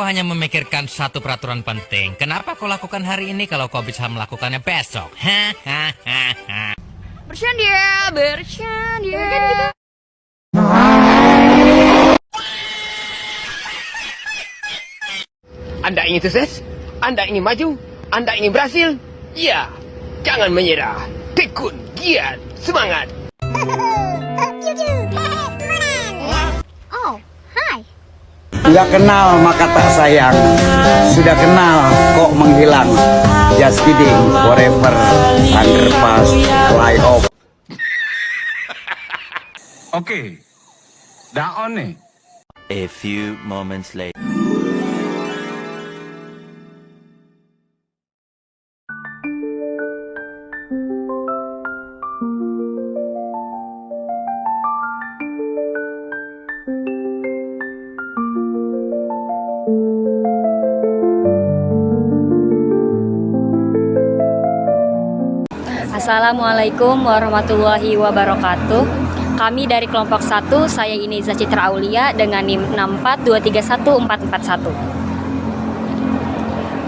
hanya memikirkan satu peraturan penting. Kenapa kau lakukan hari ini kalau kau bisa melakukannya besok? Bercanda, bercanda. Anda ingin sukses? Anda ingin maju? Anda ingin berhasil? Ya, jangan menyerah. Tekun, giat, semangat. Oh, hi. Nggak kenal maka tak sayang, sudah kenal kok menghilang. Just kidding, forever, underpass, fly off. Oke, dah on nih. A few moments later. Assalamualaikum warahmatullahi wabarakatuh. Kami dari kelompok 1, saya Ineza Citra Aulia dengan NIM 642314441.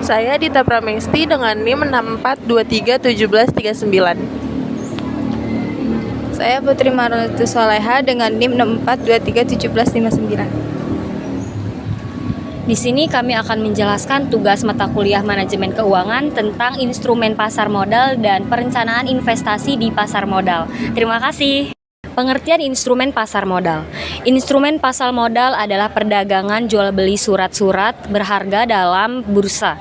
Saya Dita Pramesti dengan NIM 64231739. Saya Putri Marutu Soleha dengan NIM 64231759. Di sini kami akan menjelaskan tugas mata kuliah manajemen keuangan tentang instrumen pasar modal dan perencanaan investasi di pasar modal. Terima kasih. Pengertian instrumen pasar modal. Instrumen pasar modal adalah perdagangan jual beli surat-surat berharga dalam bursa.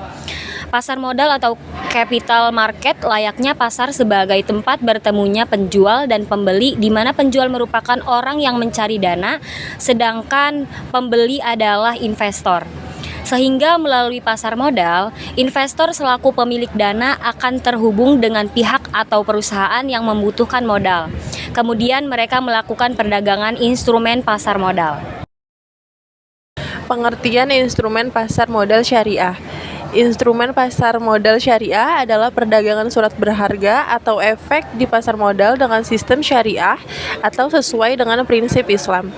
Pasar modal atau capital market layaknya pasar sebagai tempat bertemunya penjual dan pembeli, di mana penjual merupakan orang yang mencari dana, sedangkan pembeli adalah investor. Sehingga melalui pasar modal, investor selaku pemilik dana akan terhubung dengan pihak atau perusahaan yang membutuhkan modal. Kemudian mereka melakukan perdagangan instrumen pasar modal. Pengertian instrumen pasar modal syariah. Instrumen pasar modal syariah adalah perdagangan surat berharga atau efek di pasar modal dengan sistem syariah atau sesuai dengan prinsip Islam.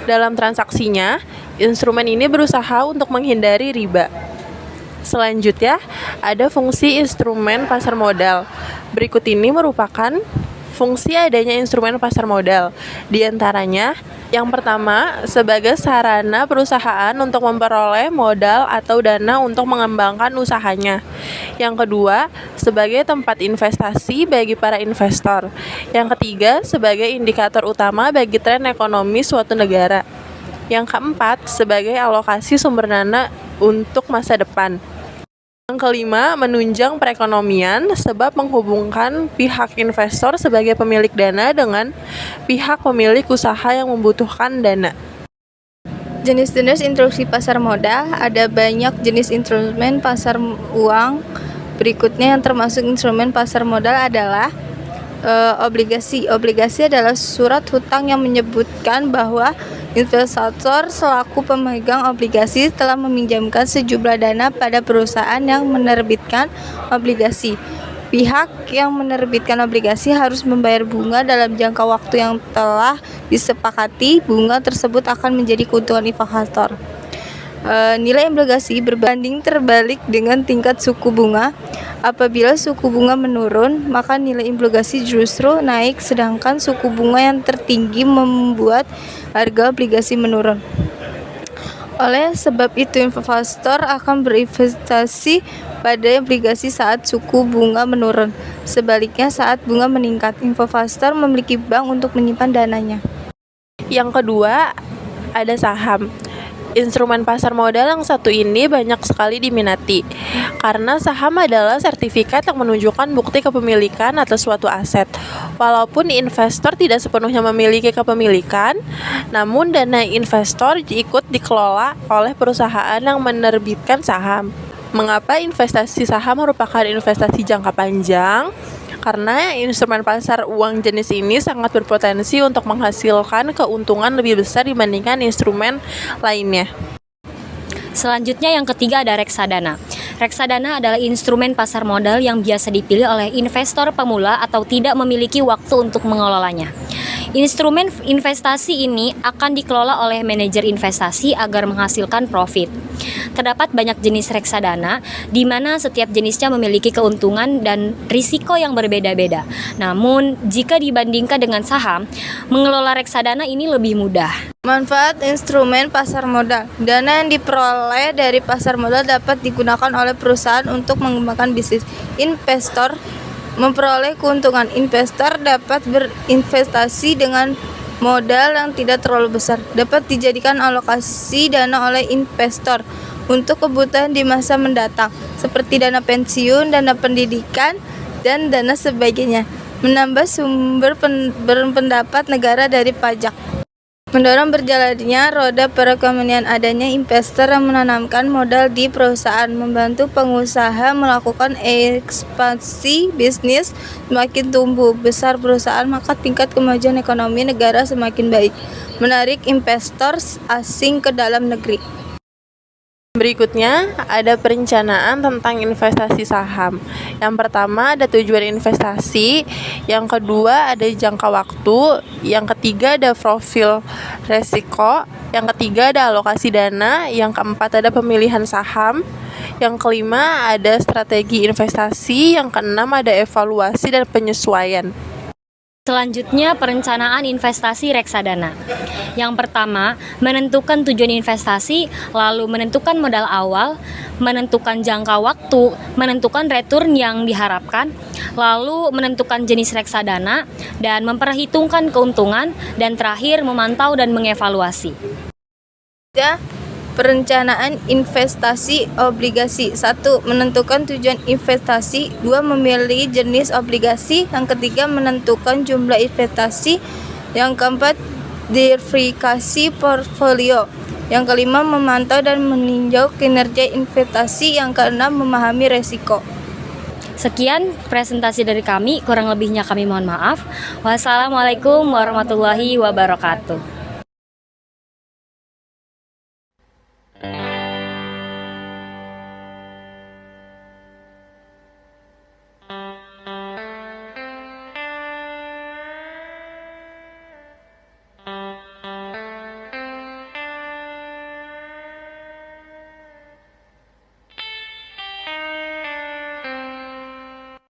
Dalam transaksinya, instrumen ini berusaha untuk menghindari riba. Selanjutnya, ada fungsi instrumen pasar modal. Berikut ini merupakan fungsi adanya instrumen pasar modal. Di antaranya, yang pertama, sebagai sarana perusahaan untuk memperoleh modal atau dana untuk mengembangkan usahanya. Yang kedua, sebagai tempat investasi bagi para investor. Yang ketiga, sebagai indikator utama bagi tren ekonomi suatu negara. Yang keempat, sebagai alokasi sumber dana untuk masa depan. Yang kelima, menunjang perekonomian sebab menghubungkan pihak investor sebagai pemilik dana dengan pihak pemilik usaha yang membutuhkan dana. Jenis-jenis instruksi pasar modal. Ada banyak jenis instrumen pasar uang. Berikutnya yang termasuk instrumen pasar modal adalah obligasi. Obligasi adalah surat hutang yang menyebutkan bahwa investor selaku pemegang obligasi telah meminjamkan sejumlah dana pada perusahaan yang menerbitkan obligasi. Pihak yang menerbitkan obligasi harus membayar bunga dalam jangka waktu yang telah disepakati. Bunga tersebut akan menjadi keuntungan investor. Nilai obligasi berbanding terbalik dengan tingkat suku bunga. Apabila suku bunga menurun, maka nilai obligasi justru naik, sedangkan suku bunga yang tertinggi membuat harga obligasi menurun. Oleh sebab itu, investor akan berinvestasi pada obligasi saat suku bunga menurun. Sebaliknya, saat bunga meningkat, investor memiliki bank untuk menyimpan dananya. Yang kedua, ada saham. Instrumen pasar modal yang satu ini banyak sekali diminati karena saham adalah sertifikat yang menunjukkan bukti kepemilikan atas suatu aset. Walaupun investor tidak sepenuhnya memiliki kepemilikan, namun dana investor ikut dikelola oleh perusahaan yang menerbitkan saham. Mengapa investasi saham merupakan investasi jangka panjang? Karena instrumen pasar uang jenis ini sangat berpotensi untuk menghasilkan keuntungan lebih besar dibandingkan instrumen lainnya. Selanjutnya yang ketiga ada reksadana. Reksadana adalah instrumen pasar modal yang biasa dipilih oleh investor pemula atau tidak memiliki waktu untuk mengelolanya. Instrumen investasi ini akan dikelola oleh manajer investasi agar menghasilkan profit. Terdapat banyak jenis reksadana, di mana setiap jenisnya memiliki keuntungan dan risiko yang berbeda-beda. Namun, jika dibandingkan dengan saham, mengelola reksadana ini lebih mudah. Manfaat instrumen pasar modal. Dana yang diperoleh dari pasar modal dapat digunakan oleh perusahaan untuk mengembangkan bisnis. Investor memperoleh keuntungan. Investor dapat berinvestasi dengan modal yang tidak terlalu besar. Dapat dijadikan alokasi dana oleh investor untuk kebutuhan di masa mendatang, seperti dana pensiun, dana pendidikan, dan dana sebagainya. Menambah sumber pendapat negara dari pajak. Mendorong berjalannya roda perekonomian, adanya investor yang menanamkan modal di perusahaan, membantu pengusaha melakukan ekspansi bisnis. Semakin tumbuh besar perusahaan, maka tingkat kemajuan ekonomi negara semakin baik, menarik investor asing ke dalam negeri. Berikutnya ada perencanaan tentang investasi saham. Yang pertama ada tujuan investasi, yang kedua ada jangka waktu, yang ketiga ada profil resiko, yang ketiga ada alokasi dana, yang keempat ada pemilihan saham, yang kelima ada strategi investasi, yang keenam ada evaluasi dan penyesuaian. Selanjutnya, perencanaan investasi reksadana. Yang pertama, menentukan tujuan investasi, lalu menentukan modal awal, menentukan jangka waktu, menentukan return yang diharapkan, lalu menentukan jenis reksadana, dan memperhitungkan keuntungan, dan terakhir memantau dan mengevaluasi. Perencanaan investasi obligasi. 1. Menentukan tujuan investasi. 2. Memilih jenis obligasi. Yang ketiga, menentukan jumlah investasi. Yang keempat, diversifikasi portfolio. Yang kelima, memantau dan meninjau kinerja investasi. Yang keenam, memahami resiko. Sekian presentasi dari kami, kurang lebihnya kami mohon maaf. Wassalamualaikum warahmatullahi wabarakatuh.